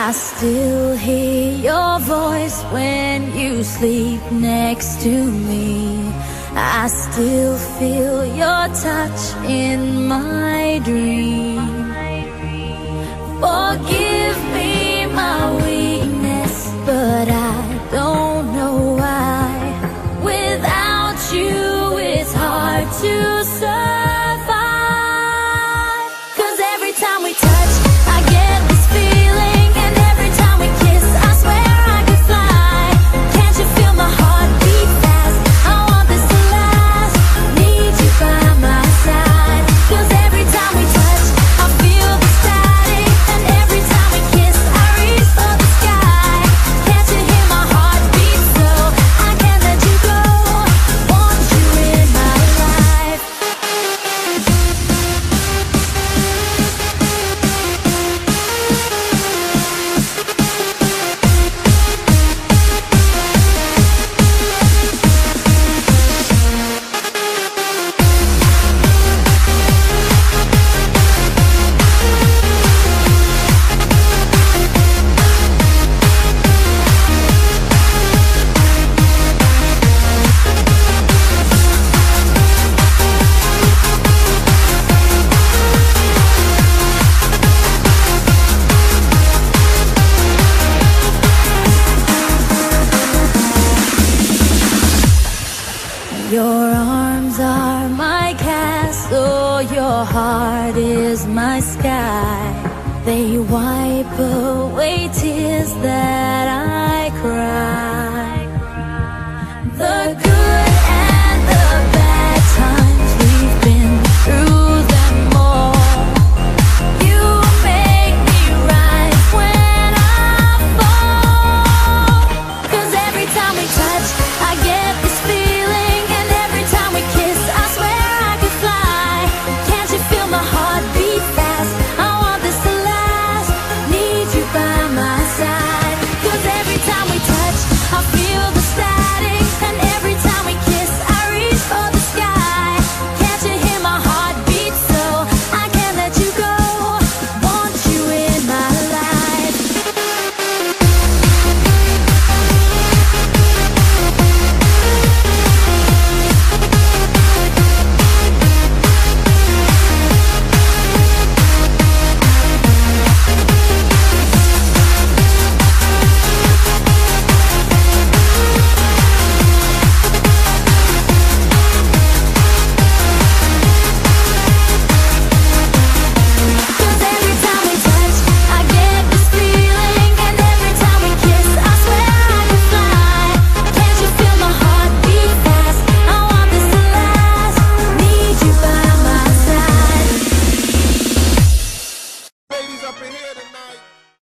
I still hear your voice when you sleep next to me. I still feel your touch in my dream. Forgive me my weakness, but I don't know why. Without you, it's hard to survive. 'Cause every time we touch, I get this feeling, and every time we kiss, I swear I could fly. Can't you feel my heart beat fast? I want this to last. Need you by my side. 'Cause every time we touch, I feel the static, and every time we kiss, I reach for the sky. Can't you hear my heart beat so? I can't let you go. Want you in my life. Your arms are my castle, your heart is my sky. They wipe away tears that I cry.